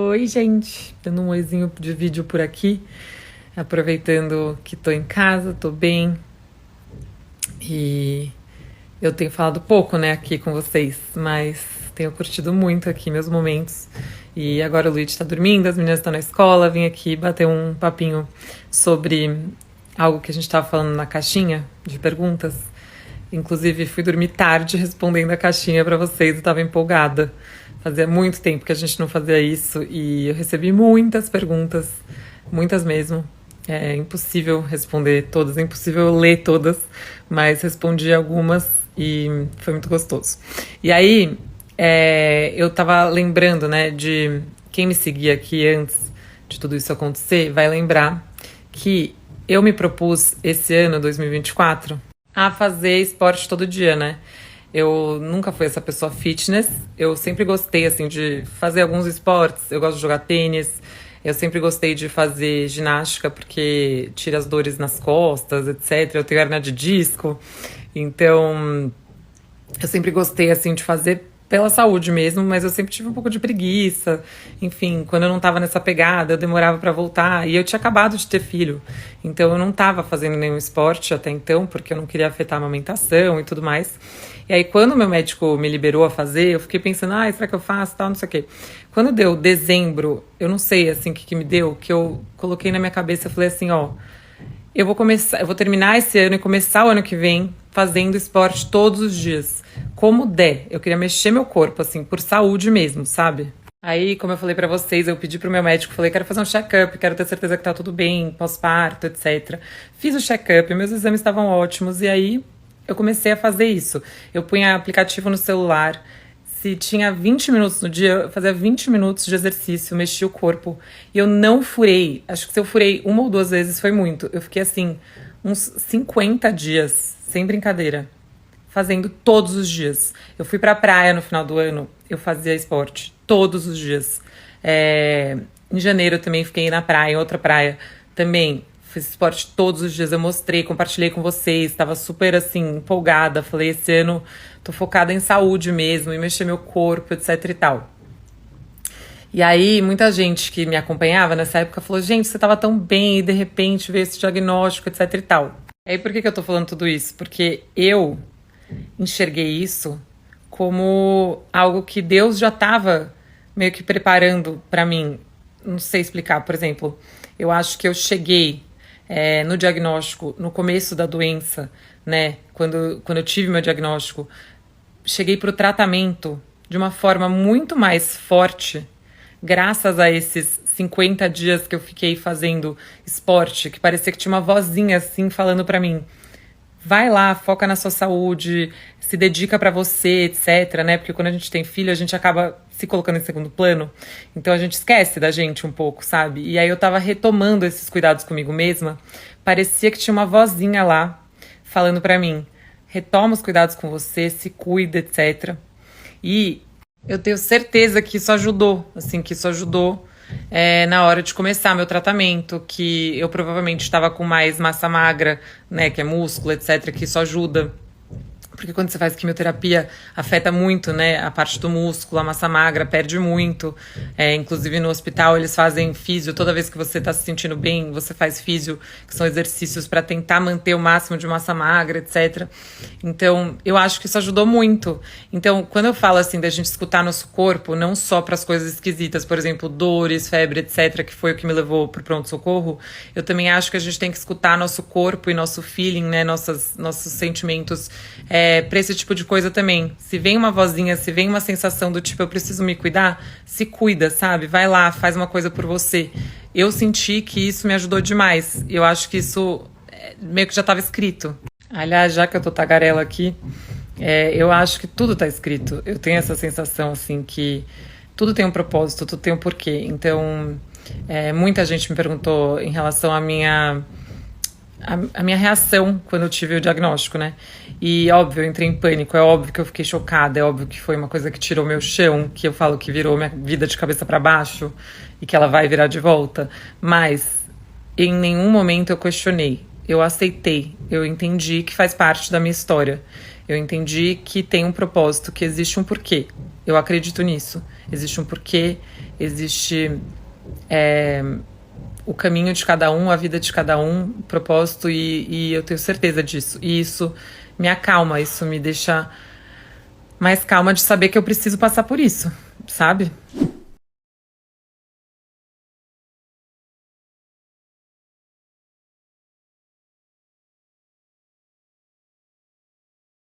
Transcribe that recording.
Oi, gente, dando um oizinho de vídeo por aqui, aproveitando que tô em casa, tô bem e eu tenho falado pouco, né, aqui com vocês, mas tenho curtido muito aqui meus momentos. E agora o Luiz tá dormindo, as meninas estão na escola, vim aqui bater um papinho sobre algo que a gente tava falando na caixinha de perguntas. Inclusive, fui dormir tarde respondendo a caixinha pra vocês, eu tava empolgada. Fazia muito tempo que a gente não fazia isso e eu recebi muitas perguntas, muitas mesmo. É impossível responder todas, é impossível ler todas, mas respondi algumas e foi muito gostoso. E aí, eu tava lembrando, né, de quem me seguia aqui antes de tudo isso acontecer, vai lembrar que eu me propus esse ano, 2024, a fazer esporte todo dia, né? Eu nunca fui essa pessoa fitness. Eu sempre gostei, assim, de fazer alguns esportes. Eu gosto de jogar tênis. Eu sempre gostei de fazer ginástica porque tira as dores nas costas, etc. Eu tenho hernia de disco. Então, eu sempre gostei, assim, de fazer pela saúde mesmo, mas eu sempre tive um pouco de preguiça. Enfim, quando eu não tava nessa pegada, eu demorava pra voltar. E eu tinha acabado de ter filho. Então, eu não tava fazendo nenhum esporte até então, porque eu não queria afetar a amamentação e tudo mais. E aí, quando o meu médico me liberou a fazer, eu fiquei pensando, será que eu faço, tal, não sei o quê. Quando deu dezembro, eu não sei, assim, o que me deu, que eu coloquei na minha cabeça, eu falei assim, eu vou terminar esse ano e começar o ano que vem fazendo esporte todos os dias. Como der. Eu queria mexer meu corpo, assim, por saúde mesmo, sabe? Aí, como eu falei pra vocês, eu pedi pro meu médico, falei, quero fazer um check-up, quero ter certeza que tá tudo bem, pós-parto, etc. Fiz o check-up, meus exames estavam ótimos, e aí eu comecei a fazer isso. Eu punha aplicativo no celular, se tinha 20 minutos no dia, eu fazia 20 minutos de exercício, mexia o corpo. E eu não furei. Acho que se eu furei uma ou duas vezes foi muito. Eu fiquei assim, uns 50 dias, sem brincadeira, fazendo todos os dias. Eu fui pra praia no final do ano, eu fazia esporte todos os dias. Em janeiro eu também fiquei na praia, em outra praia também. Fiz esporte todos os dias, eu mostrei, compartilhei com vocês, estava super, assim, empolgada. Falei, esse ano tô focada em saúde mesmo, em mexer meu corpo, etc e tal. E aí, muita gente que me acompanhava nessa época falou, gente, você tava tão bem e de repente veio esse diagnóstico, etc e tal. E aí, por que eu tô falando tudo isso? Porque eu enxerguei isso como algo que Deus já estava meio que preparando para mim. Não sei explicar, por exemplo, eu acho que eu cheguei no diagnóstico, no começo da doença, né? Quando eu tive meu diagnóstico, cheguei para o tratamento de uma forma muito mais forte, graças a esses 50 dias que eu fiquei fazendo esporte, que parecia que tinha uma vozinha assim falando para mim, vai lá, foca na sua saúde, se dedica pra você, etc, né? Porque quando a gente tem filho, a gente acaba se colocando em segundo plano. Então a gente esquece da gente um pouco, sabe? E aí eu tava retomando esses cuidados comigo mesma. Parecia que tinha uma vozinha lá falando pra mim, retoma os cuidados com você, se cuida, etc. E eu tenho certeza que isso ajudou, assim, que isso ajudou na hora de começar meu tratamento, que eu provavelmente estava com mais massa magra, né, que é músculo, etc, que isso ajuda. Porque quando você faz quimioterapia, afeta muito, né, a parte do músculo, a massa magra perde muito. Inclusive no hospital eles fazem físio, toda vez que você está se sentindo bem, você faz físio, que são exercícios para tentar manter o máximo de massa magra, etc. Então, eu acho que isso ajudou muito. Então, quando eu falo assim da gente escutar nosso corpo, não só para as coisas esquisitas, por exemplo, dores, febre, etc, que foi o que me levou pro pronto-socorro, eu também acho que a gente tem que escutar nosso corpo e nosso feeling, né, nossos sentimentos, pra esse tipo de coisa também. Se vem uma vozinha, se vem uma sensação do tipo, eu preciso me cuidar, se cuida, sabe? Vai lá, faz uma coisa por você. Eu senti que isso me ajudou demais. Eu acho que isso meio que já estava escrito. Aliás, já que eu tô tagarela aqui, eu acho que tudo tá escrito. Eu tenho essa sensação, assim, que tudo tem um propósito, tudo tem um porquê. Então, muita gente me perguntou em relação à minha reação quando eu tive o diagnóstico, né? E óbvio, eu entrei em pânico, é óbvio que eu fiquei chocada, é óbvio que foi uma coisa que tirou meu chão, que eu falo que virou minha vida de cabeça para baixo e que ela vai virar de volta. Mas em nenhum momento eu questionei, eu aceitei, eu entendi que faz parte da minha história. Eu entendi que tem um propósito, que existe um porquê. Eu acredito nisso. Existe um porquê, existe o caminho de cada um, a vida de cada um, o propósito, e eu tenho certeza disso. E isso me acalma, isso me deixa mais calma de saber que eu preciso passar por isso, sabe?